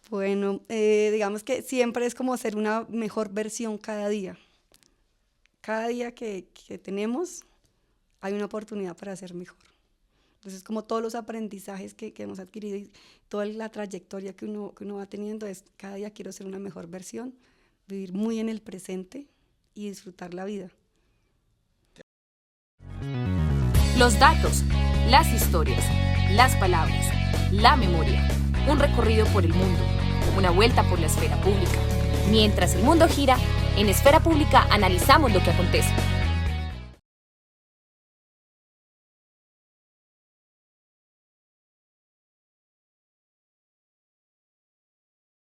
Bueno, digamos que siempre es como ser una mejor versión cada día. Cada día que tenemos hay una oportunidad para ser mejor. Entonces, como todos los aprendizajes que hemos adquirido y toda la trayectoria que uno va teniendo, es cada día quiero ser una mejor versión, vivir muy en el presente y disfrutar la vida. Los datos, las historias, las palabras, la memoria. Un recorrido por el mundo, una vuelta por la esfera pública. Mientras el mundo gira, en Esfera Pública analizamos lo que acontece.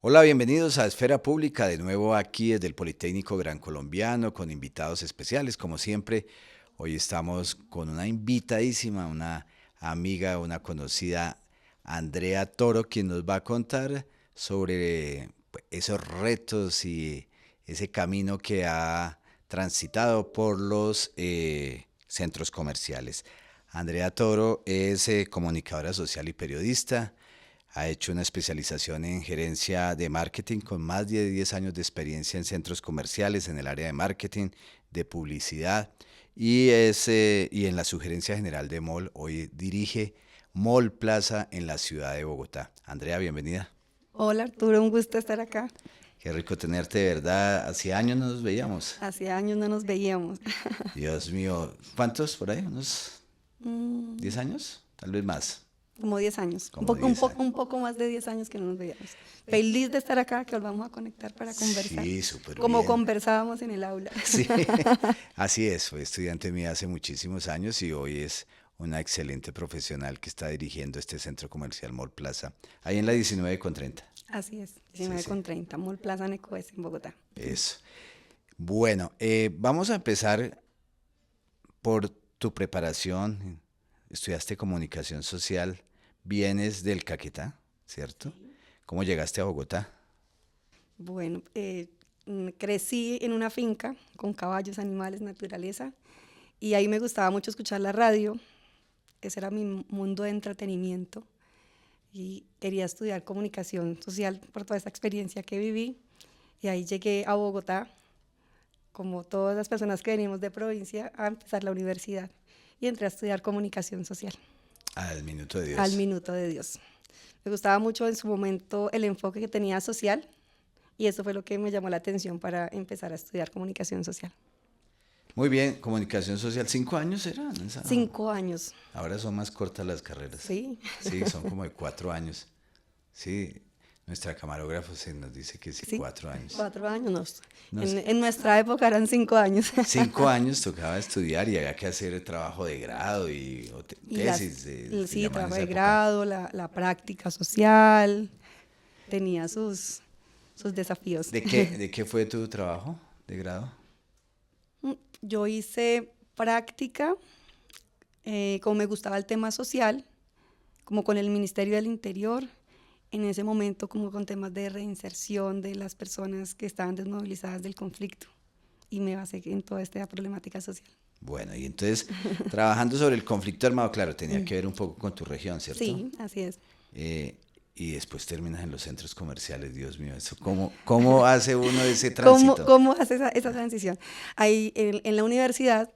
Hola, bienvenidos a Esfera Pública, de nuevo aquí desde el Politécnico Gran Colombiano, con invitados especiales, como siempre. Hoy estamos con una invitadísima, una amiga, una conocida, Andrea Toro, quien nos va a contar sobre esos retos y ese camino que ha transitado por los centros comerciales. Andrea Toro es comunicadora social y periodista. Ha hecho una especialización en gerencia de marketing con más de 10 años de experiencia en centros comerciales en el área de marketing, de publicidad y en la sugerencia general de Mall. Hoy dirige Mall Plaza en la ciudad de Bogotá. Andrea, bienvenida. Hola Arturo, un gusto estar acá. Qué rico tenerte, de verdad. Hace años no nos veíamos. Hace años no nos veíamos. Dios mío, ¿cuántos por ahí? ¿Unos 10 años? Tal vez más. Como 10 años, Como 10 años. un poco más de 10 años que no nos veíamos. Feliz de estar acá, que volvamos a conectar para conversar. Sí, súper como bien. conversábamos en el aula. Sí, así es. Fue estudiante mía hace muchísimos años y hoy es una excelente profesional que está dirigiendo este centro comercial Mall Plaza, ahí en la 19 con 30. Así es, Sí, 19 sí. con 30, Mall Plaza Necoes en Bogotá. Eso. Bueno, vamos a empezar por tu preparación. Estudiaste comunicación social, vienes del Caquetá, ¿cierto? ¿Cómo llegaste a Bogotá? Bueno, crecí en una finca con caballos, animales, naturaleza, y ahí me gustaba mucho escuchar la radio. Ese era mi mundo de entretenimiento y quería estudiar comunicación social por toda esa experiencia que viví. Y ahí llegué a Bogotá, como todas las personas que venimos de provincia, a empezar la universidad y entré a estudiar comunicación social. Al minuto de Dios. Al minuto de Dios. Me gustaba mucho en su momento el enfoque que tenía social y eso fue lo que me llamó la atención para empezar a estudiar comunicación social. Muy bien, comunicación social, 5 años eran. 5 años. Ahora son más cortas las carreras. Sí. Sí, son como de 4 años. Sí, nuestra camarógrafa se nos dice que sí, Sí, 4 años. 4 años. No sé. En nuestra época eran 5 años. 5 años tocaba estudiar y había que hacer trabajo de grado o Y tesis. se sí, llamaba en trabajo esa de época. grado, la práctica social, tenía sus desafíos. ¿De qué fue tu trabajo de grado? Yo hice práctica, como me gustaba el tema social, como con el Ministerio del Interior, en ese momento como con temas de reinserción de las personas que estaban desmovilizadas del conflicto y me basé en toda esta problemática social. Bueno, y entonces, trabajando sobre el conflicto armado, claro, tenía que ver un poco con tu región, ¿cierto? Sí, así es. Y después terminas en los centros comerciales, Dios mío, eso ¿cómo hace uno ese tránsito? ¿Cómo hace esa transición? Ahí en la universidad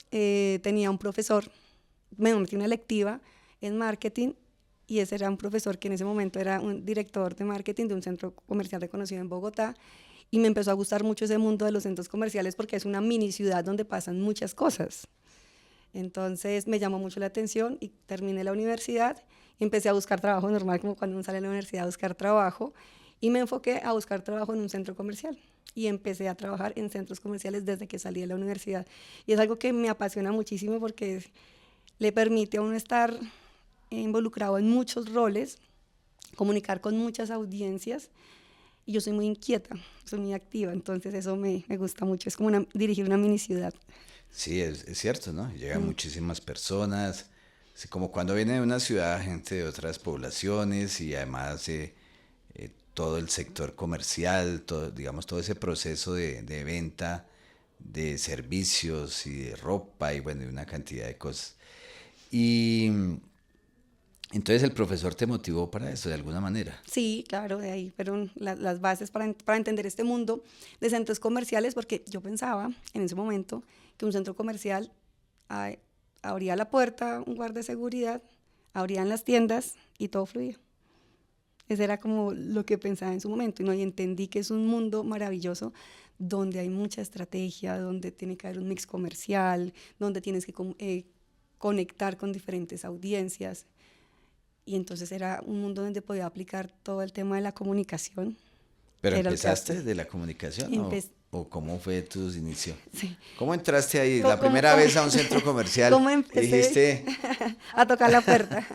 tenía un profesor, me metí una electiva en marketing y ese era un profesor que en ese momento era un director de marketing de un centro comercial reconocido en Bogotá y me empezó a gustar mucho ese mundo de los centros comerciales porque es una mini ciudad donde pasan muchas cosas. Entonces me llamó mucho la atención y terminé la universidad y empecé a buscar trabajo normal como cuando uno sale de la universidad a buscar trabajo y me enfoqué a buscar trabajo en un centro comercial y empecé a trabajar en centros comerciales desde que salí de la universidad y es algo que me apasiona muchísimo porque le permite a uno estar involucrado en muchos roles, comunicar con muchas audiencias y yo soy muy inquieta, soy muy activa, entonces eso me gusta mucho, es como dirigir una mini ciudad. Sí, es cierto, ¿no? Llegan muchísimas personas, así como cuando viene de una ciudad gente de otras poblaciones y además todo el sector comercial, todo, digamos, todo ese proceso de venta de servicios y de ropa y bueno, de una cantidad de cosas. Y Entonces el profesor te motivó para eso de alguna manera. Sí, claro, de ahí fueron las bases para entender este mundo de centros comerciales, porque yo pensaba en ese momento que un centro comercial ah, abría la puerta, un guardia de seguridad, abrían las tiendas y todo fluía. Ese era como lo que pensaba en su momento, ¿no? Y entendí que es un mundo maravilloso donde hay mucha estrategia, donde tiene que haber un mix comercial, donde tienes que conectar con diferentes audiencias. Y entonces era un mundo donde podía aplicar todo el tema de la comunicación. ¿Pero Era lo que empezaste de la comunicación o cómo fue tus inicios? sí. ¿Cómo entraste ahí la primera vez a un centro comercial? ¿Cómo empecé? Dijiste, A tocar la puerta.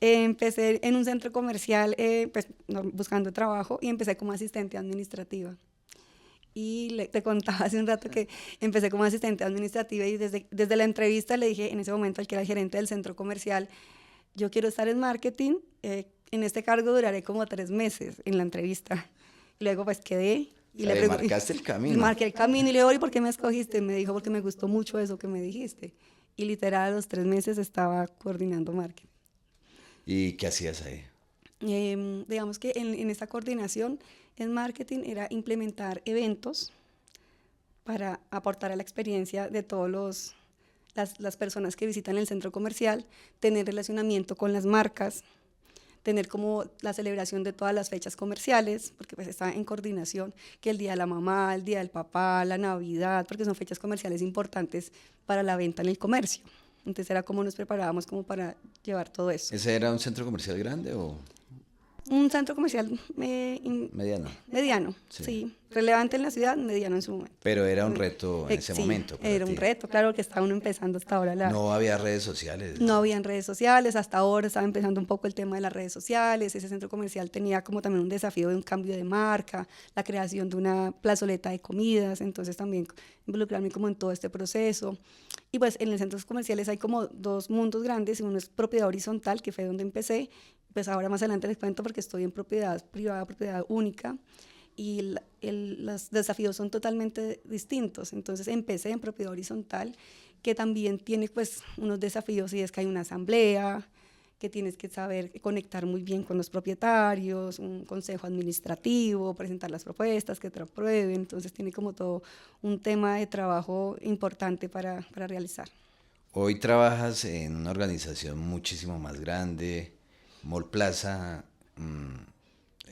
Empecé en un centro comercial pues, buscando trabajo y empecé como asistente administrativa. Y te contaba hace un rato que empecé como asistente administrativa y desde la entrevista le dije en ese momento al que era el gerente del centro comercial, yo quiero estar en marketing, en este cargo duraré como 3 meses en la entrevista. Y luego pues quedé. Y le marcaste el camino. Marqué el camino y le digo, ¿y por qué me escogiste? Me dijo, porque me gustó mucho eso que me dijiste. Y literal a los 3 meses estaba coordinando marketing. ¿Y qué hacías ahí? Digamos que en esta coordinación en marketing era implementar eventos para aportar a la experiencia de todos las personas que visitan el centro comercial, tener relacionamiento con las marcas, tener como la celebración de todas las fechas comerciales, porque pues está en coordinación, que el día de la mamá, el día del papá, la Navidad, porque son fechas comerciales importantes para la venta en el comercio. Entonces era como nos preparábamos como para llevar todo eso. ¿Ese era un centro comercial grande o...? Un centro comercial Mediano. Mediano, sí. Relevante en la ciudad, mediano en su momento. Pero era un reto en ese sí, momento para era ti. un reto, claro que estaba uno empezando hasta ahora. No había redes sociales. No habían redes sociales, hasta ahora estaba empezando un poco el tema de las redes sociales. Ese centro comercial tenía como también un desafío de un cambio de marca, la creación de una plazoleta de comidas, entonces también involucrarme como en todo este proceso. Y pues en los centros comerciales hay como 2 mundos grandes, uno es propiedad horizontal, que fue donde empecé, pues ahora más adelante les cuento porque estoy en propiedad privada, propiedad única, y los desafíos son totalmente distintos. Entonces empecé en propiedad horizontal, que también tiene pues unos desafíos, y es que hay una asamblea, que tienes que saber conectar muy bien con los propietarios, un consejo administrativo, presentar las propuestas que te aprueben, entonces tiene como todo un tema de trabajo importante para realizar. Hoy trabajas en una organización muchísimo más grande, Mallplaza,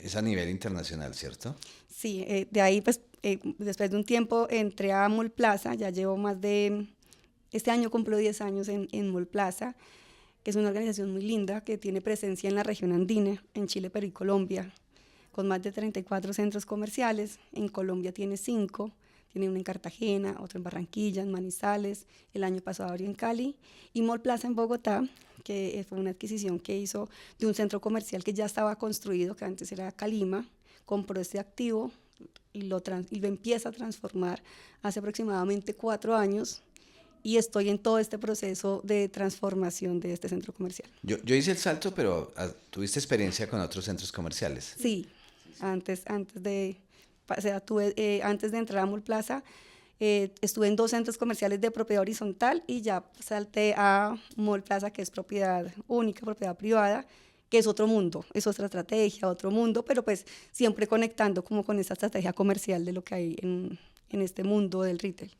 es a nivel internacional, ¿cierto? Sí, de ahí pues después de un tiempo entré a Mallplaza, ya llevo este año cumplo 10 años en Mallplaza, que es una organización muy linda que tiene presencia en la región andina, en Chile, Perú y Colombia, con más de 34 centros comerciales. En Colombia tiene 5, tiene uno en Cartagena, otro en Barranquilla, en Manizales, el año pasado abrió en Cali, y Mallplaza en Bogotá, que fue una adquisición que hizo de un centro comercial que ya estaba construido, que antes era Calima, compró este activo y lo empieza a transformar hace aproximadamente 4 años, y estoy en todo este proceso de transformación de este centro comercial. Yo hice el salto, pero ¿tuviste experiencia con otros centros comerciales? Sí, antes de entrar a Mallplaza, estuve en 2 centros comerciales de propiedad horizontal y ya salté a Mallplaza, que es propiedad única, propiedad privada, que es otro mundo, es otra estrategia, otro mundo, pero pues siempre conectando como con esa estrategia comercial de lo que hay en este mundo del retail.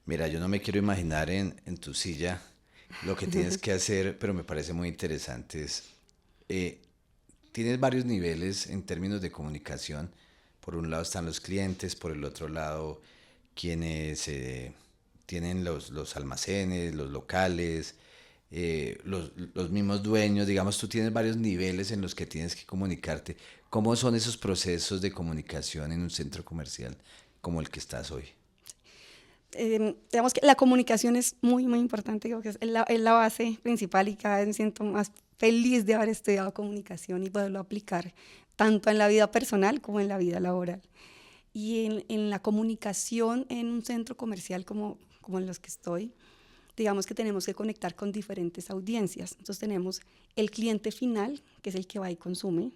Mira, yo no me quiero imaginar en tu silla lo que tienes que hacer, pero me parece muy interesante. Tienes varios niveles en términos de comunicación. Por un lado están los clientes, por el otro lado quienes tienen los almacenes, los locales, los mismos dueños. Digamos, tú tienes varios niveles en los que tienes que comunicarte. ¿Cómo son esos procesos de comunicación en un centro comercial como el que estás hoy? Digamos que la comunicación es muy, muy importante, creo que es la base principal, y cada vez me siento más feliz de haber estudiado comunicación y poderlo aplicar tanto en la vida personal como en la vida laboral. Y en la comunicación en un centro comercial como en los que estoy, digamos que tenemos que conectar con diferentes audiencias. Entonces tenemos el cliente final, que es el que va y consume,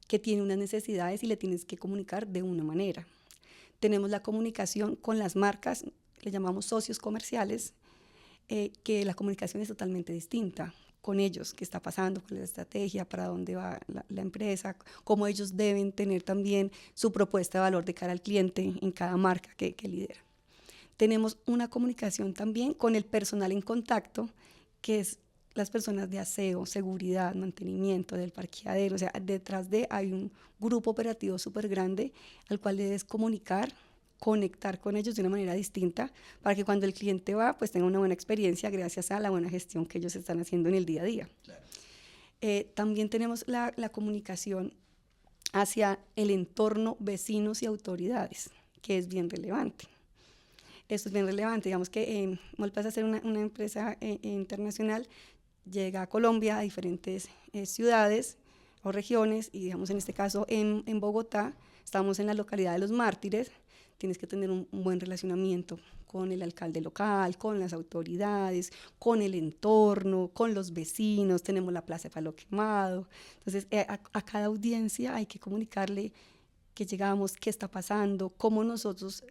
que tiene unas necesidades y le tienes que comunicar de una manera. Tenemos la comunicación con las marcas, le llamamos socios comerciales, que la comunicación es totalmente distinta. con ellos, qué está pasando, cuál es la estrategia, para dónde va la empresa, cómo ellos deben tener también su propuesta de valor de cara al cliente en cada marca que lidera. Tenemos una comunicación también con el personal en contacto, que es las personas de aseo, seguridad, mantenimiento del parqueadero. O sea, detrás de hay un grupo operativo súper grande al cual debes comunicar, conectar con ellos de una manera distinta para que cuando el cliente va, pues tenga una buena experiencia gracias a la buena gestión que ellos están haciendo en el día a día. Claro. También tenemos la comunicación hacia el entorno, vecinos y autoridades, que es bien relevante. Esto es bien relevante, digamos que Mallplaza, ser una empresa internacional, llega a Colombia, a diferentes ciudades o regiones, y digamos en este caso en Bogotá, estamos en la localidad de Los Mártires. Tienes que tener un buen relacionamiento con el alcalde local, con las autoridades, con el entorno, con los vecinos. Tenemos la Plaza de Palo Quemado. Entonces, a cada audiencia hay que comunicarle que llegamos, qué está pasando, cómo nosotros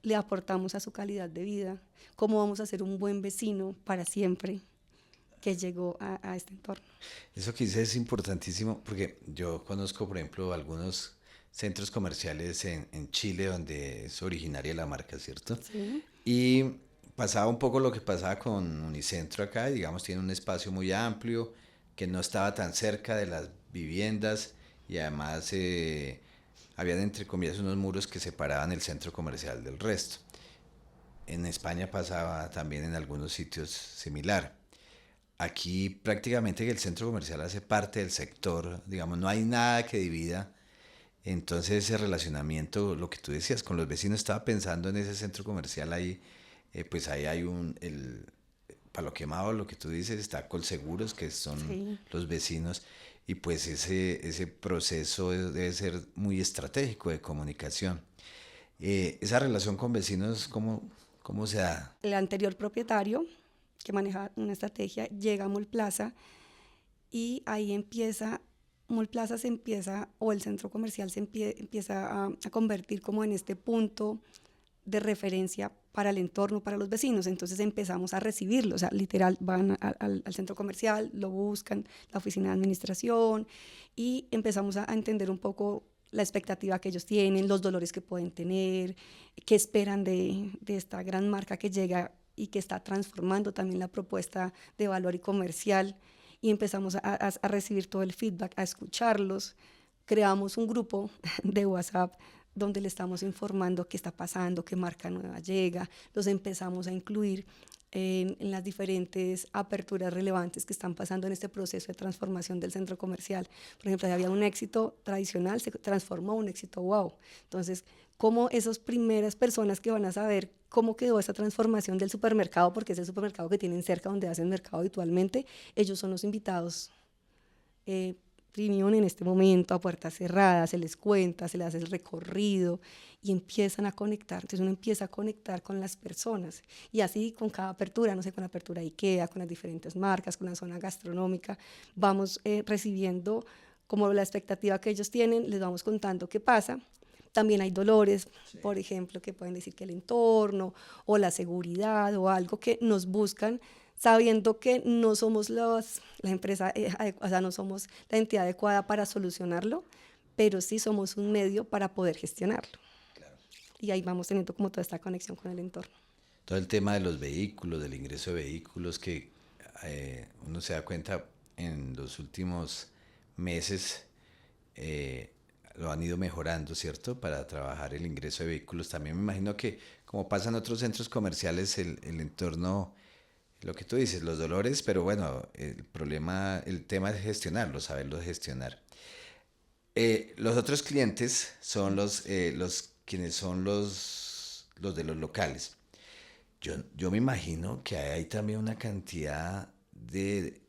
le aportamos a su calidad de vida, cómo vamos a ser un buen vecino para siempre que llegó a este entorno. Eso que dices es importantísimo, porque yo conozco, por ejemplo, algunos centros comerciales en Chile donde es originaria la marca, ¿cierto? Sí. Y pasaba un poco lo que pasaba con Unicentro acá, digamos, tiene un espacio muy amplio que no estaba tan cerca de las viviendas y además habían, entre comillas, unos muros que separaban el centro comercial del resto. En España pasaba también en algunos sitios similar. Aquí prácticamente el centro comercial hace parte del sector, digamos, no hay nada que divida. Entonces ese relacionamiento, lo que tú decías, con los vecinos, estaba pensando en ese centro comercial ahí, pues ahí hay el Palo Quemado, lo que tú dices, está Colseguros, que son sí, los vecinos, y pues ese proceso debe ser muy estratégico de comunicación. Esa relación con vecinos, ¿cómo se da? El anterior propietario, que manejaba una estrategia, llega a Mallplaza y ahí Mallplaza se empieza, o el centro comercial se empieza a convertir como en este punto de referencia para el entorno, para los vecinos. Entonces empezamos a recibirlo, o sea, literal, van al centro comercial, lo buscan, la oficina de administración, y empezamos a entender un poco la expectativa que ellos tienen, los dolores que pueden tener, qué esperan de esta gran marca que llega y que está transformando también la propuesta de valor y comercial. Y empezamos a recibir todo el feedback, a escucharlos. Creamos un grupo de WhatsApp donde le estamos informando qué está pasando, qué marca nueva llega. Los empezamos a incluir en las diferentes aperturas relevantes que están pasando en este proceso de transformación del centro comercial. Por ejemplo, si había un éxito tradicional, se transformó en un éxito wow. Entonces, cómo esas primeras personas que van a saber cómo quedó esa transformación del supermercado, porque es el supermercado que tienen cerca donde hacen mercado habitualmente, ellos son los invitados premium en este momento, a puertas cerradas, se les cuenta, se les hace el recorrido y empiezan a conectar. Entonces uno empieza a conectar con las personas, y así con cada apertura, no sé, con la apertura de IKEA, con las diferentes marcas, con la zona gastronómica, vamos recibiendo como la expectativa que ellos tienen, les vamos contando qué pasa. También hay dolores, sí, por ejemplo, que pueden decir que el entorno o la seguridad o algo que nos buscan, sabiendo que no somos la empresa, o sea, no somos la entidad adecuada para solucionarlo, pero sí somos un medio para poder gestionarlo. Claro. Y ahí vamos teniendo como toda esta conexión con el entorno. Todo el tema de los vehículos, del ingreso de vehículos, que uno se da cuenta en los últimos meses, lo han ido mejorando, ¿cierto? Para trabajar el ingreso de vehículos. También me imagino que, como pasa en otros centros comerciales, el entorno, lo que tú dices, los dolores, pero bueno, el tema es gestionarlos, saberlos gestionar. Los otros clientes son quienes son los de los locales. Yo me imagino que hay también una cantidad de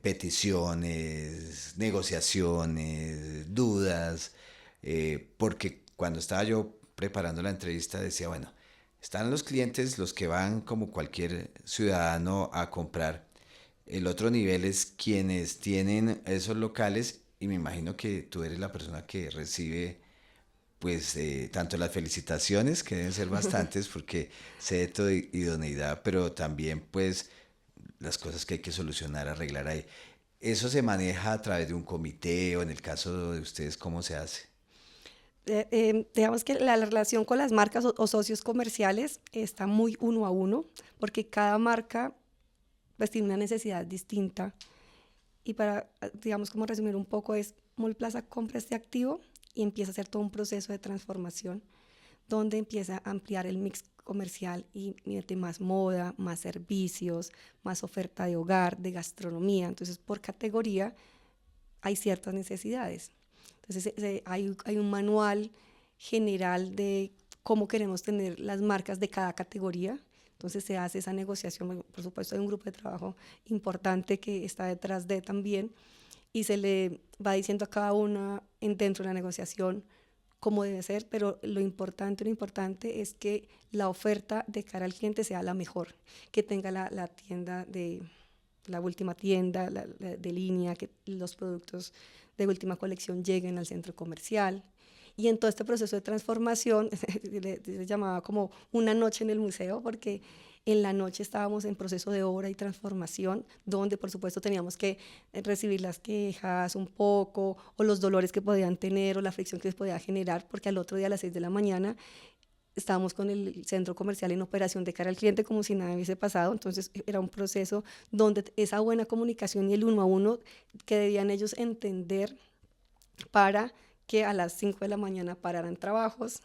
peticiones, negociaciones, dudas, porque cuando estaba yo preparando la entrevista decía, bueno, están los clientes, los que van como cualquier ciudadano a comprar. El otro nivel es quienes tienen esos locales, y me imagino que tú eres la persona que recibe pues tanto las felicitaciones, que deben ser bastantes porque sé de tu idoneidad, pero también pues las cosas que hay que solucionar, arreglar ahí. ¿Eso se maneja a través de un comité o en el caso de ustedes, cómo se hace? Digamos que la relación con las marcas o socios comerciales está muy uno a uno, porque cada marca pues tiene una necesidad distinta. Y para, digamos, como resumir un poco, es Mallplaza compra este activo y empieza a hacer todo un proceso de transformación donde empieza a ampliar el mix comercial y mete más moda, más servicios, más oferta de hogar, de gastronomía. Entonces, por categoría hay ciertas necesidades. Entonces, hay un manual general de cómo queremos tener las marcas de cada categoría. Entonces se hace esa negociación, por supuesto hay un grupo de trabajo importante que está detrás de también y se le va diciendo a cada una dentro de la negociación cómo debe ser, pero lo importante es que la oferta de cara al cliente sea la mejor, que tenga la tienda la última tienda de línea, que los productos de última colección lleguen al centro comercial. Y en todo este proceso de transformación, se llamaba como una noche en el museo, porque en la noche estábamos en proceso de obra y transformación, donde por supuesto teníamos que recibir las quejas un poco, o los dolores que podían tener, o la fricción que les podía generar, porque al otro día a las 6 de la mañana estábamos con el centro comercial en operación de cara al cliente como si nada hubiese pasado. Entonces era un proceso donde esa buena comunicación y el uno a uno que debían ellos entender para que a las 5 de la mañana pararan trabajos,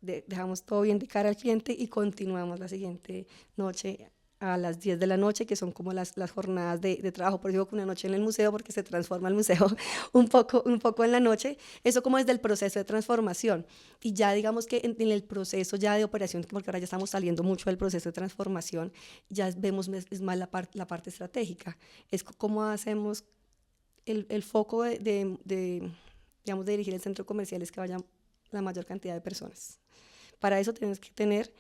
dejamos todo bien de cara al cliente y continuamos la siguiente noche a las 10 de la noche, que son como las jornadas de trabajo. Por eso digo que una noche en el museo, porque se transforma el museo un poco en la noche. Eso como desde el proceso de transformación. Y ya digamos que en el proceso ya de operación, porque ahora ya estamos saliendo mucho del proceso de transformación, ya vemos es más la parte estratégica. Es cómo hacemos el foco digamos, de dirigir el centro comercial es que vaya la mayor cantidad de personas. Para eso tenemos que tener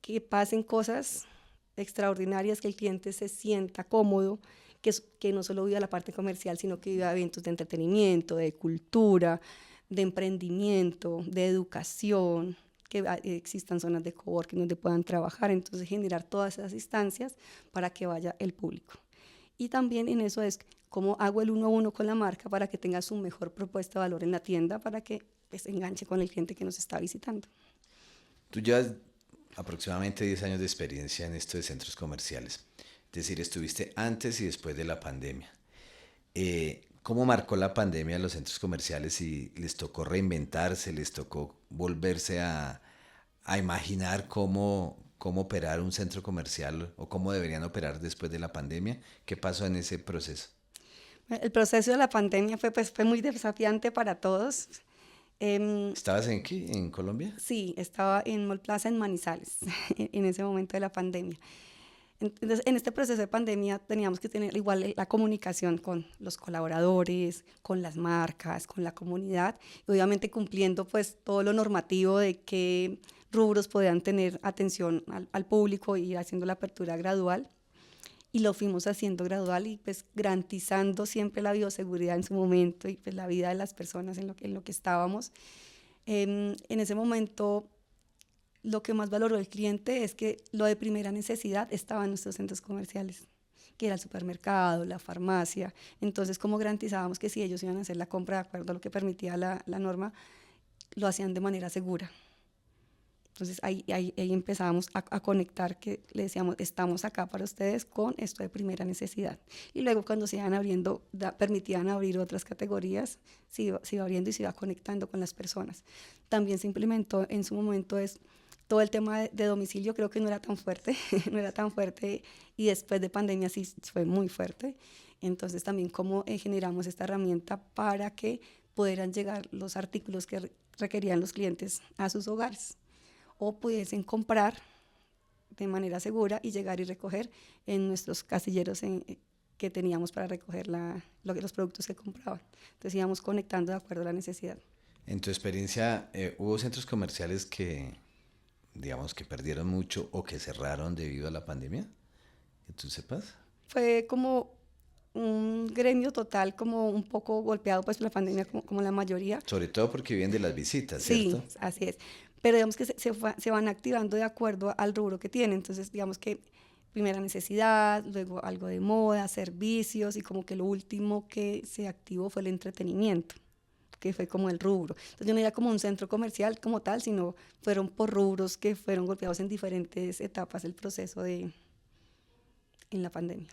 que pasen cosas extraordinarias, que el cliente se sienta cómodo, que no solo viva la parte comercial, sino que viva eventos de entretenimiento, de cultura, de emprendimiento, de educación, que existan zonas de coworking donde puedan trabajar. Entonces generar todas esas instancias para que vaya el público. Y también en eso es cómo hago el uno a uno con la marca para que tenga su mejor propuesta de valor en la tienda, para que pues, enganche con el cliente que nos está visitando. Tú llevas aproximadamente 10 años de experiencia en esto de centros comerciales. Es decir, estuviste antes y después de la pandemia. ¿Cómo marcó la pandemia a los centros comerciales y les tocó reinventarse, les tocó volverse a imaginar cómo operar un centro comercial o cómo deberían operar después de la pandemia? ¿Qué pasó en ese proceso? El proceso de la pandemia fue muy desafiante para todos. ¿Estabas aquí, en Colombia? Sí, estaba en Mallplaza en Manizales, en ese momento de la pandemia. Entonces, en este proceso de pandemia teníamos que tener igual la comunicación con los colaboradores, con las marcas, con la comunidad, y obviamente cumpliendo pues todo lo normativo de qué rubros podían tener atención al público y ir haciendo la apertura gradual. Y lo fuimos haciendo gradual y pues garantizando siempre la bioseguridad en su momento y pues la vida de las personas en lo que estábamos. En ese momento lo que más valoró el cliente es que lo de primera necesidad estaba en nuestros centros comerciales, que era el supermercado, la farmacia. Entonces, ¿cómo garantizábamos que si ellos iban a hacer la compra de acuerdo a lo que permitía la norma, lo hacían de manera segura? Entonces ahí empezábamos a conectar, que le decíamos, estamos acá para ustedes con esto de primera necesidad. Y luego cuando se iban abriendo, permitían abrir otras categorías, se iba abriendo y se iba conectando con las personas. También se implementó en su momento todo el tema de domicilio, creo que no era tan fuerte, no era tan fuerte, y después de pandemia sí fue muy fuerte. Entonces también cómo generamos esta herramienta para que pudieran llegar los artículos que requerían los clientes a sus hogares, o pudiesen comprar de manera segura y llegar y recoger en nuestros casilleros que teníamos para recoger los productos que compraban. Entonces íbamos conectando de acuerdo a la necesidad. En tu experiencia, ¿hubo centros comerciales que, digamos, que perdieron mucho o que cerraron debido a la pandemia? ¿Que tú sepas? Fue como un gremio total, como un poco golpeado pues por la pandemia, como la mayoría. Sobre todo porque viven de las visitas, ¿cierto? Sí, así es. Pero digamos que se van activando de acuerdo al rubro que tienen. Entonces, digamos que primera necesidad, luego algo de moda, servicios, y como que lo último que se activó fue el entretenimiento, que fue como el rubro. Entonces yo no era como un centro comercial como tal, sino fueron por rubros que fueron golpeados en diferentes etapas del proceso en la pandemia.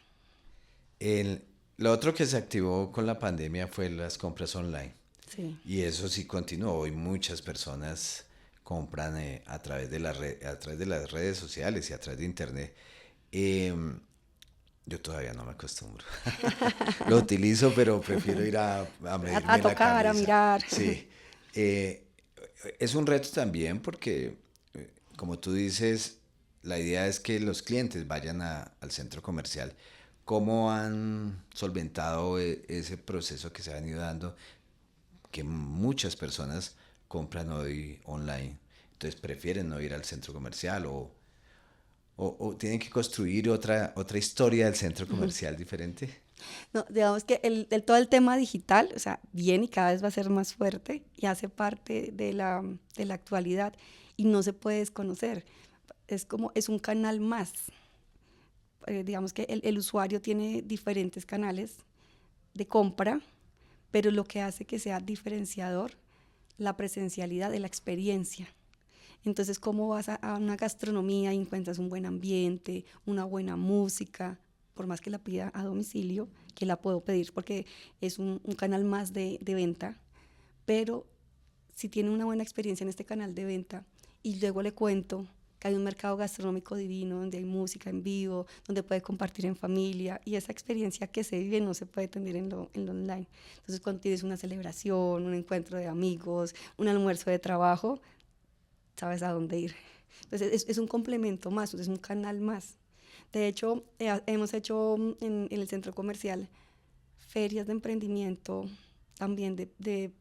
Lo otro que se activó con la pandemia fue las compras online. Sí. Y eso sí continuó. Hoy muchas personas compran a través de a través de las redes sociales y a través de internet. Yo todavía no me acostumbro. Lo utilizo, pero prefiero ir a medirme A la tocar, a camisa. mirar. Sí. Es un reto también porque, como tú dices, la idea es que los clientes vayan al centro comercial. ¿Cómo han solventado ese proceso que se ha venido dando? Que muchas personas compran hoy online, entonces prefieren no ir al centro comercial o tienen que construir otra historia del centro comercial diferente. No, digamos que todo el tema digital, o sea, viene y cada vez va a ser más fuerte y hace parte de la actualidad y no se puede desconocer. Es un canal más. Digamos que el usuario tiene diferentes canales de compra, pero lo que hace que sea diferenciador, la presencialidad de la experiencia. Entonces, ¿cómo vas a una gastronomía y encuentras un buen ambiente, una buena música? Por más que la pida a domicilio, que la puedo pedir porque es un canal más de venta, pero si tiene una buena experiencia en este canal de venta y luego le cuento que hay un mercado gastronómico divino donde hay música en vivo, donde puede compartir en familia y esa experiencia que se vive no se puede tener en lo online. Entonces, cuando tienes una celebración, un encuentro de amigos, un almuerzo de trabajo, sabes a dónde ir. Entonces, es un complemento más, es un canal más. De hecho, hemos hecho en el centro comercial ferias de emprendimiento, también de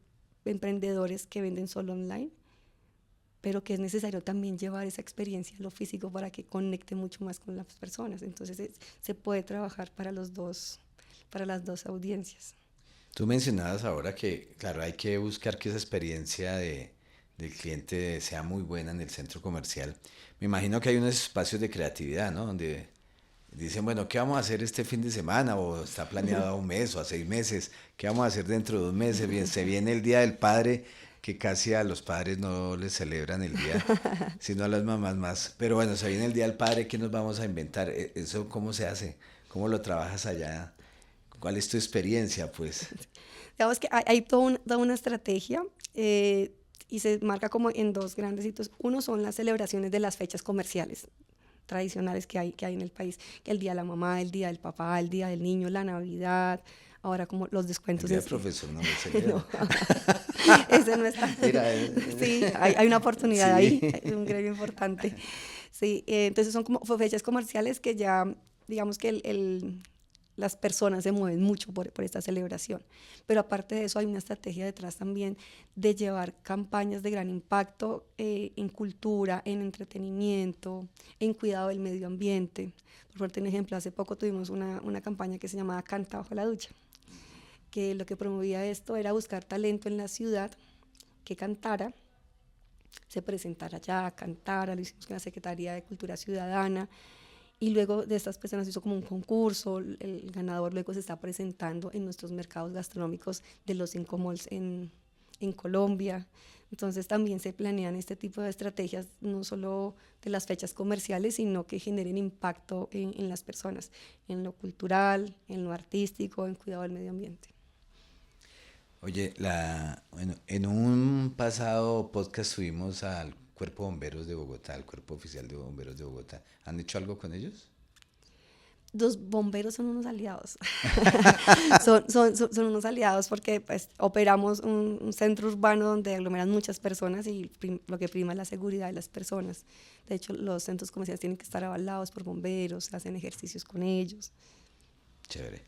emprendedores que venden solo online, pero que es necesario también llevar esa experiencia a lo físico para que conecte mucho más con las personas. Entonces, se puede trabajar para las dos audiencias. Tú mencionabas ahora que, claro, hay que buscar que esa experiencia del cliente sea muy buena en el centro comercial. Me imagino que hay unos espacios de creatividad, ¿no? Donde dicen, bueno, ¿qué vamos a hacer este fin de semana? O está planeado a un mes o a 6 meses. ¿Qué vamos a hacer dentro de 2 meses? Bien, se viene el Día del Padre, que casi a los padres no les celebran el día, sino a las mamás más. Pero bueno, se viene el Día del Padre, ¿qué nos vamos a inventar? ¿Eso cómo se hace? ¿Cómo lo trabajas allá? ¿Cuál es tu experiencia, pues? Digamos que hay toda una estrategia y se marca como en dos grandes hitos. Uno son las celebraciones de las fechas comerciales tradicionales que hay en el país. El Día de la Mamá, el Día del Papá, el Día del Niño, la Navidad, ahora como los descuentos. El Día del Profesor no lo celebra. No, ese no está. Mira, sí, hay una oportunidad sí. ahí, hay un gremio importante. Sí, entonces son como fechas comerciales que ya, digamos que las personas se mueven mucho por esta celebración. Pero aparte de eso hay una estrategia detrás también de llevar campañas de gran impacto en cultura, en entretenimiento, en cuidado del medio ambiente. Por ponerte un ejemplo, hace poco tuvimos una campaña que se llamaba Canta bajo la ducha, que lo que promovía esto era buscar talento en la ciudad que cantara, se presentara allá, cantara, lo hicimos con la Secretaría de Cultura Ciudadana, y luego de estas personas se hizo como un concurso, el ganador luego se está presentando en nuestros mercados gastronómicos de los 5 malls en Colombia. Entonces también se planean este tipo de estrategias, no solo de las fechas comerciales, sino que generen impacto en las personas, en lo cultural, en lo artístico, en cuidado del medio ambiente. Oye, bueno, en un pasado podcast subimos al Cuerpo de Bomberos de Bogotá, al Cuerpo Oficial de Bomberos de Bogotá. ¿Han hecho algo con ellos? Los bomberos son unos aliados. son unos aliados porque pues, operamos un centro urbano donde aglomeran muchas personas y lo que prima es la seguridad de las personas. De hecho, los centros comerciales tienen que estar avalados por bomberos, hacen ejercicios con ellos. Chévere.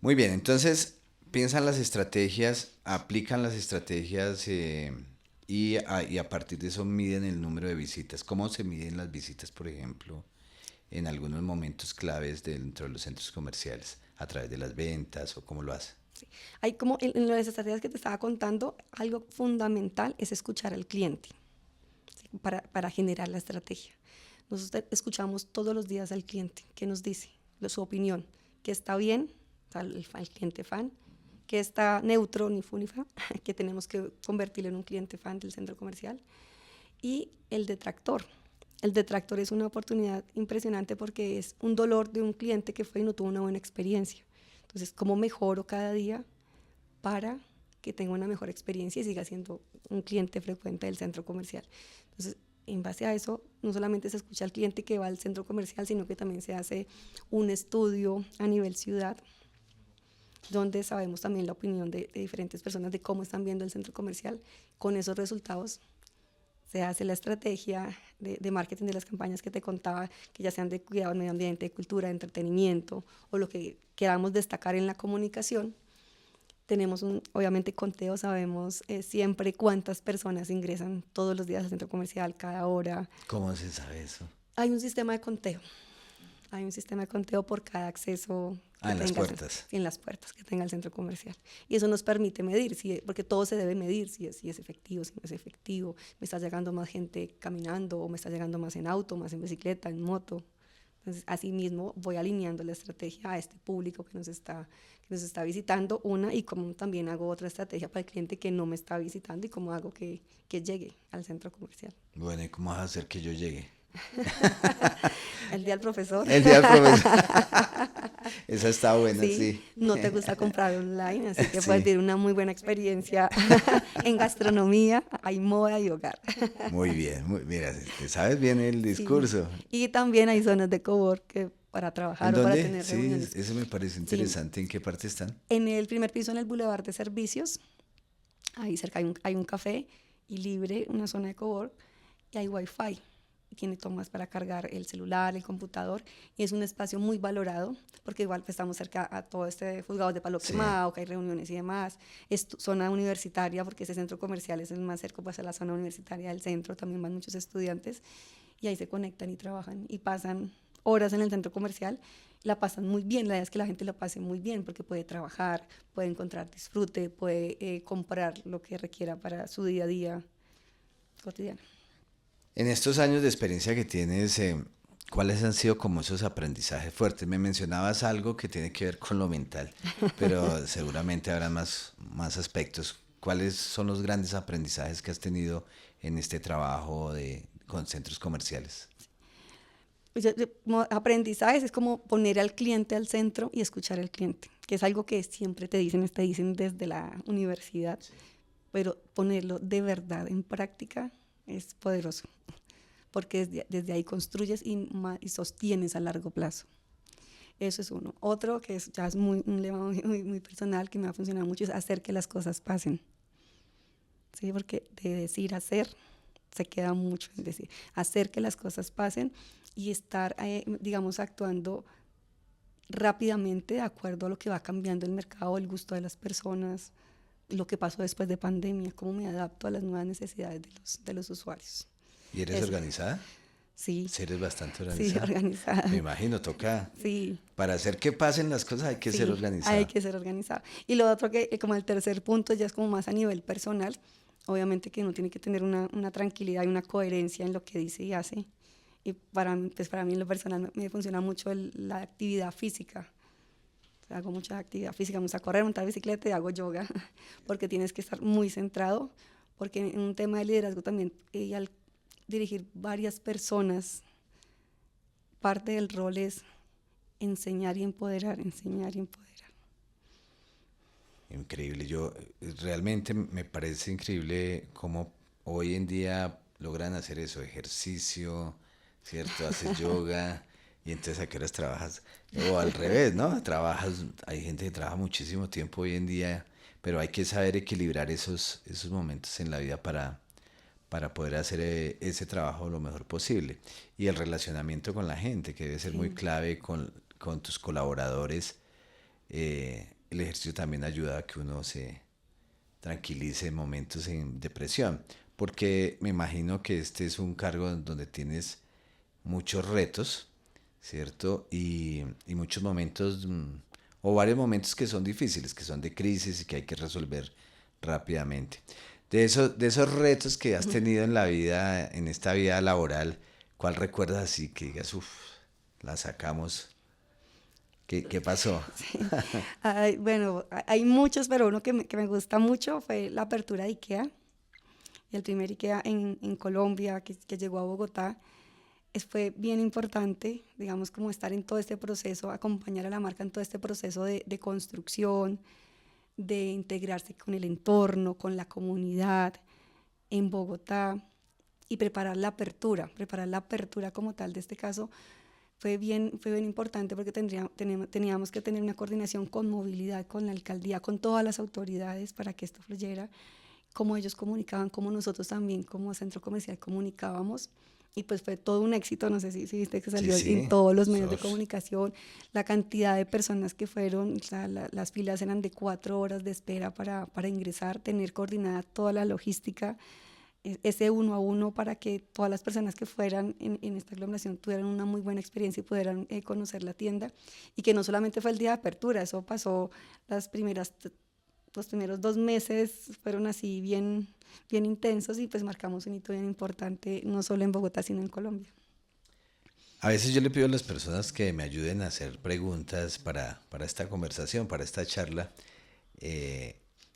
Muy bien, entonces piensan las estrategias, aplican las estrategias y a partir de eso miden el número de visitas. ¿Cómo se miden las visitas, por ejemplo, en algunos momentos claves dentro de los centros comerciales? ¿A través de las ventas o cómo lo hacen? Sí. Hay como en las estrategias que te estaba contando, algo fundamental es escuchar al cliente, ¿sí? para generar la estrategia. Nosotros escuchamos todos los días al cliente, qué nos dice, su opinión, que está bien, al cliente fan, que está neutro, ni fu ni fa, que tenemos que convertirlo en un cliente fan del centro comercial, y el detractor. El detractor es una oportunidad impresionante porque es un dolor de un cliente que fue y no tuvo una buena experiencia. Entonces, ¿cómo mejoro cada día para que tenga una mejor experiencia y siga siendo un cliente frecuente del centro comercial? Entonces, en base a eso, no solamente se escucha al cliente que va al centro comercial, sino que también se hace un estudio a nivel ciudad, donde sabemos también la opinión de diferentes personas de cómo están viendo el centro comercial. Con esos resultados se hace la estrategia de marketing de las campañas que te contaba, que ya sean de cuidado del medio ambiente, de cultura, de entretenimiento, o lo que queramos destacar en la comunicación. Tenemos obviamente conteo, sabemos siempre cuántas personas ingresan todos los días al centro comercial, cada hora. ¿Cómo se sabe eso? Hay un sistema de conteo. Hay un sistema de conteo por cada acceso. En las puertas. En las puertas que tenga el centro comercial. Y eso nos permite medir, porque todo se debe medir, si es efectivo, si no es efectivo. Me está llegando más gente caminando, o me está llegando más en auto, más en bicicleta, en moto. Entonces, así mismo voy alineando la estrategia a este público que nos está visitando, y como también hago otra estrategia para el cliente que no me está visitando y cómo hago que llegue al centro comercial. Bueno, ¿y cómo vas a hacer que yo llegue? El día del profesor. El día del profesor. Esa está buena, sí. No te gusta comprar online, así que Sí. puedes tener una muy buena experiencia en gastronomía, hay moda y hogar. Muy bien, mira, te sabes bien el discurso. Sí. Y también hay zonas de cowork para trabajar ¿En o para dónde? tener Sí, reuniones. eso me parece interesante. ¿En qué parte están? En el primer piso, en el Boulevard de Servicios, ahí cerca hay un café y libre, una zona de cowork, y hay wifi. Tiene tomas para cargar el celular, el computador, y es un espacio muy valorado, porque igual pues, estamos cerca a todo este juzgado de Palo Quemado, que hay reuniones y demás. Es zona universitaria, porque ese centro comercial es el más cerca pues, a la zona universitaria del centro, también van muchos estudiantes, y ahí se conectan y trabajan, y pasan horas en el centro comercial, la pasan muy bien. La idea es que la gente la pase muy bien, porque puede trabajar, puede encontrar disfrute, puede comprar lo que requiera para su día a día cotidiano. En estos años de experiencia que tienes, ¿cuáles han sido como esos aprendizajes fuertes? Me mencionabas algo que tiene que ver con lo mental, pero seguramente habrá más aspectos. ¿Cuáles son los grandes aprendizajes que has tenido en este trabajo con centros comerciales? Aprendizajes es como poner al cliente al centro y escuchar al cliente, que es algo que siempre te dicen desde la universidad, sí. Pero ponerlo de verdad en práctica es poderoso, porque desde ahí construyes y sostienes a largo plazo. Eso es uno. Otro que ya es un lema muy personal que me ha funcionado mucho, es hacer que las cosas pasen. ¿Sí? Porque de decir hacer se queda mucho en decir. Hacer que las cosas pasen y estar, digamos, actuando rápidamente de acuerdo a lo que va cambiando el mercado, el gusto de las personas, lo que pasó después de pandemia, cómo me adapto a las nuevas necesidades de los usuarios. ¿Y eres organizada? Sí. ¿Sí eres bastante organizada? Sí, organizada. Me imagino, toca. Sí. Para hacer que pasen las cosas hay que ser organizada. Hay que ser organizada. Y lo otro que, como el tercer punto, ya es como más a nivel personal, obviamente que uno tiene que tener una tranquilidad y una coherencia en lo que dice y hace. Y para mí en lo personal me funciona mucho la actividad física. Hago mucha actividad física, me gusta correr, montar bicicleta y hago yoga, porque tienes que estar muy centrado, porque en un tema de liderazgo también, al dirigir varias personas, parte del rol es enseñar y empoderar, Increíble, realmente me parece increíble cómo hoy en día logran hacer eso, ejercicio, ¿cierto? Haces yoga. Y entonces, ¿a qué horas trabajas? O al revés, ¿no? Hay gente que trabaja muchísimo tiempo hoy en día, pero hay que saber equilibrar esos momentos en la vida para poder hacer ese trabajo lo mejor posible. Y el relacionamiento con la gente, que debe ser muy clave con tus colaboradores. El ejercicio también ayuda a que uno se tranquilice en momentos en depresión, porque me imagino que este es un cargo donde tienes muchos retos, ¿cierto? Y muchos momentos, o varios momentos que son difíciles, que son de crisis y que hay que resolver rápidamente. De esos retos que has tenido en la vida, en esta vida laboral, ¿Cuál recuerdas así que digas, uff, la sacamos? ¿Qué pasó? Sí. Ay, bueno, hay muchos, pero uno que me gusta mucho fue la apertura de IKEA, el primer IKEA en Colombia que llegó a Bogotá. Fue bien importante, digamos, como estar en todo este proceso, acompañar a la marca en todo este proceso de construcción, de integrarse con el entorno, con la comunidad en Bogotá y preparar la apertura como tal de este caso. Fue bien importante porque teníamos que tener una coordinación con movilidad, con la alcaldía, con todas las autoridades para que esto fluyera, cómo ellos comunicaban, cómo nosotros también como centro comercial comunicábamos. Y pues fue todo un éxito, no sé si viste que salió Sí, en todos los medios de sos- comunicación, la cantidad de personas que fueron, o sea, las filas eran de 4 horas de espera para ingresar, tener coordinada toda la logística, ese uno a uno para que todas las personas que fueran en esta aglomeración tuvieran una muy buena experiencia y pudieran conocer la tienda. Y que no solamente fue el día de apertura, eso pasó los primeros 2 meses fueron así bien intensos y pues marcamos un hito bien importante, no solo en Bogotá, sino en Colombia. A veces yo le pido a las personas que me ayuden a hacer preguntas para esta conversación, para esta charla.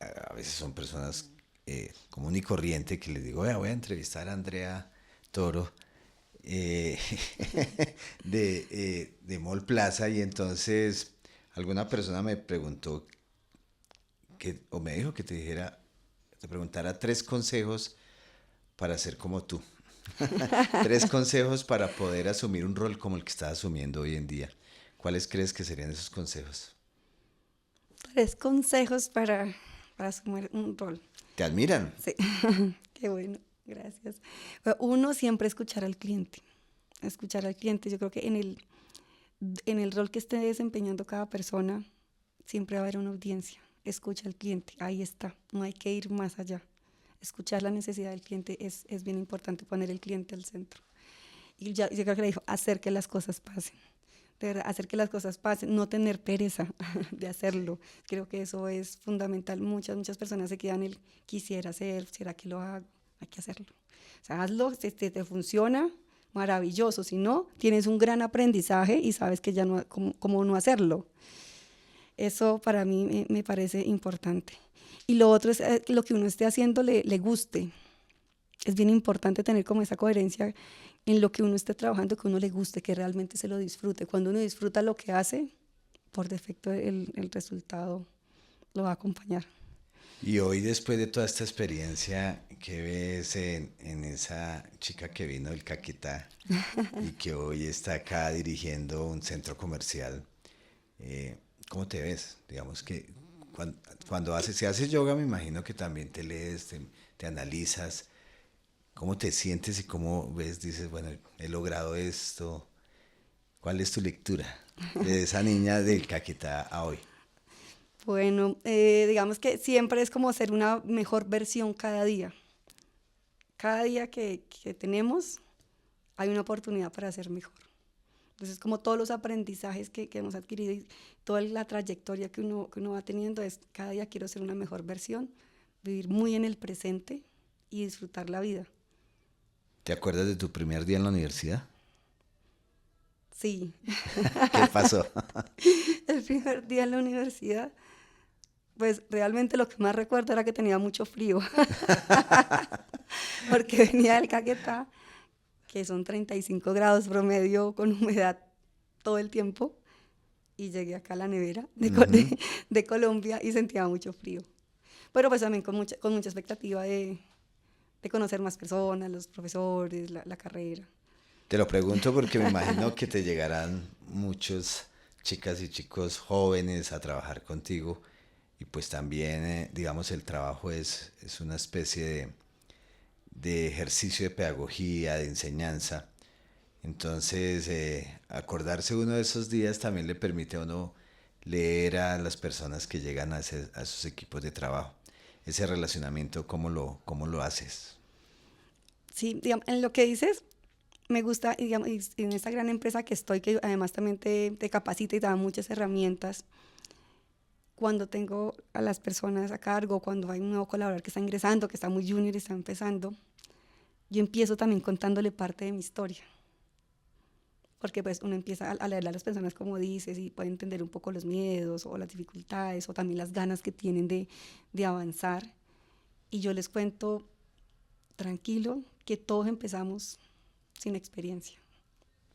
A veces son personas común y corriente que les digo, "Vea, voy a entrevistar a Andrea Toro eh, de Mall Plaza", y entonces alguna persona me preguntó o me dijo que te preguntara 3 consejos para ser como tú. 3 consejos para poder asumir un rol como el que estás asumiendo hoy en día. ¿Cuáles crees que serían esos consejos? 3 consejos para asumir un rol. ¿Te admiran? Sí, qué bueno, gracias. Bueno, uno, siempre escuchar al cliente. Escuchar al cliente. Yo creo que en el rol que esté desempeñando cada persona, siempre va a haber una audiencia. Escucha al cliente, ahí está, no hay que ir más allá. Escuchar la necesidad del cliente es bien importante, poner el cliente al centro. Y ya, yo creo que le dijo, hacer que las cosas pasen. De verdad, hacer que las cosas pasen, no tener pereza de hacerlo. Creo que eso es fundamental. Muchas personas se quedan en el quisiera hacer, será que lo hago, hay que hacerlo. O sea, hazlo, si te funciona, maravilloso. Si no, tienes un gran aprendizaje y sabes que ya no, cómo no hacerlo. Eso para mí me parece importante. Y lo otro es lo que uno esté haciendo le guste. Es bien importante tener como esa coherencia en lo que uno esté trabajando, que uno le guste, que realmente se lo disfrute. Cuando uno disfruta lo que hace, por defecto el resultado lo va a acompañar. Y hoy, después de toda esta experiencia, ¿qué ves en esa chica que vino del Caquetá y que hoy está acá dirigiendo un centro comercial? ¿Cómo te ves? Digamos que si haces yoga, me imagino que también te lees, te analizas. ¿Cómo te sientes y cómo ves? Dices, bueno, he logrado esto. ¿Cuál es tu lectura de esa niña del Caquetá a hoy? Bueno, digamos que siempre es como ser una mejor versión cada día. Cada día que tenemos hay una oportunidad para ser mejor. Entonces, como todos los aprendizajes que hemos adquirido y toda la trayectoria que uno va teniendo, es cada día quiero ser una mejor versión, vivir muy en el presente y disfrutar la vida. ¿Te acuerdas de tu primer día en la universidad? Sí. ¿Qué pasó? El primer día en la universidad, pues realmente lo que más recuerdo era que tenía mucho frío, porque venía del Caquetá, que son 35 grados promedio con humedad todo el tiempo, y llegué acá a la nevera de Colombia y sentía mucho frío. Pero pues también con mucha expectativa de conocer más personas, los profesores, la carrera. Te lo pregunto porque me imagino que te llegarán muchas chicas y chicos jóvenes a trabajar contigo y pues también, digamos, el trabajo es una especie de ejercicio de pedagogía, de enseñanza. Entonces, acordarse uno de esos días también le permite a uno leer a las personas que llegan a esos equipos de trabajo. Ese relacionamiento, ¿cómo lo haces? Sí, digamos, en lo que dices, me gusta, digamos, en esta gran empresa que estoy, que además también te capacita y te da muchas herramientas. Cuando tengo a las personas a cargo, cuando hay un nuevo colaborador que está ingresando, que está muy junior y está empezando, yo empiezo también contándole parte de mi historia. porque pues uno empieza a leer a las personas como dices y puede entender un poco los miedos o las dificultades o también las ganas que tienen de avanzar. Y yo les cuento tranquilo que todos empezamos sin experiencia,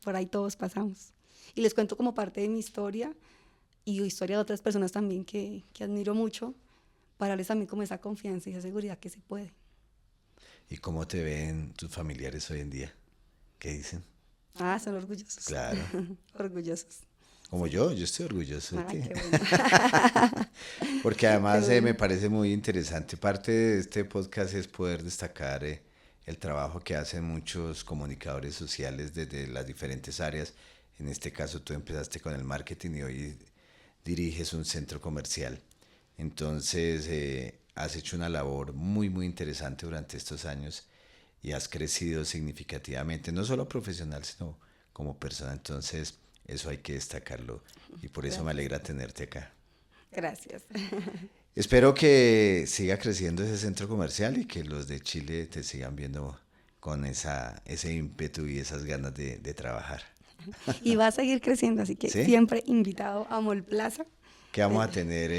por ahí todos pasamos. Y les cuento como parte de mi historia y historia de otras personas también que admiro mucho, para darles también como esa confianza y esa seguridad que se puede. ¿Y cómo te ven tus familiares hoy en día? ¿Qué dicen? Ah, son orgullosos. Claro. Orgullosos. Como yo estoy orgulloso de Ah, ti. qué bueno. Porque además Qué bueno. me parece muy interesante. Parte de este podcast es poder destacar el trabajo que hacen muchos comunicadores sociales desde las diferentes áreas. En este caso tú empezaste con el marketing y hoy diriges un centro comercial. Entonces has hecho una labor muy, muy interesante durante estos años y has crecido significativamente, no solo profesional, sino como persona. Entonces eso hay que destacarlo y por eso me alegra tenerte acá. Gracias. Espero que siga creciendo ese centro comercial y que los de Chile te sigan viendo con ese ímpetu y esas ganas de trabajar. Y va a seguir creciendo, así que ¿Sí? siempre invitado a Mall Plaza. ¿Qué vamos a tener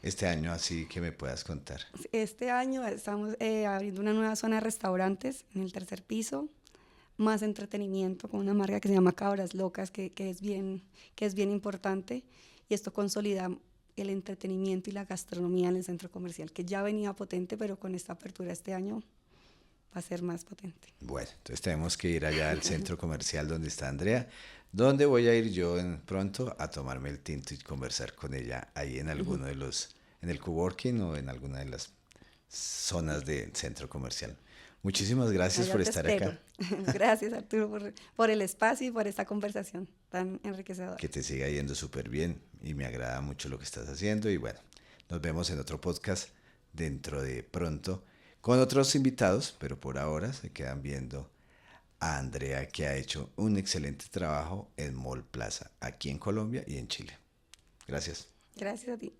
este año así que me puedas contar? Este año estamos abriendo una nueva zona de restaurantes en el 3er piso, más entretenimiento con una marca que se llama Cabras Locas, que es bien importante, y esto consolida el entretenimiento y la gastronomía en el centro comercial, que ya venía potente, pero con esta apertura este año va a ser más potente. Bueno, entonces tenemos que ir allá al centro comercial donde está Andrea, donde voy a ir yo pronto a tomarme el tinto y conversar con ella ahí en alguno de en el coworking o en alguna de las zonas del centro comercial. Muchísimas gracias Allá por te estar espero. acá. Gracias, Arturo, por el espacio y por esta conversación tan enriquecedora. Que te siga yendo súper bien y me agrada mucho lo que estás haciendo y bueno, nos vemos en otro podcast dentro de pronto con otros invitados, pero por ahora se quedan viendo a Andrea, que ha hecho un excelente trabajo en Mall Plaza, aquí en Colombia y en Chile. Gracias. Gracias a ti.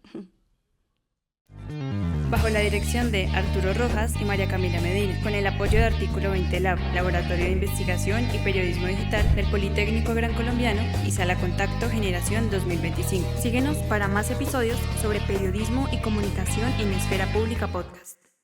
Bajo la dirección de Arturo Rojas y María Camila Medina, con el apoyo de Artículo 20 Lab, Laboratorio de Investigación y Periodismo Digital del Politécnico Gran Colombiano y Sala Contacto Generación 2025. Síguenos para más episodios sobre periodismo y comunicación en Esfera Pública Podcast.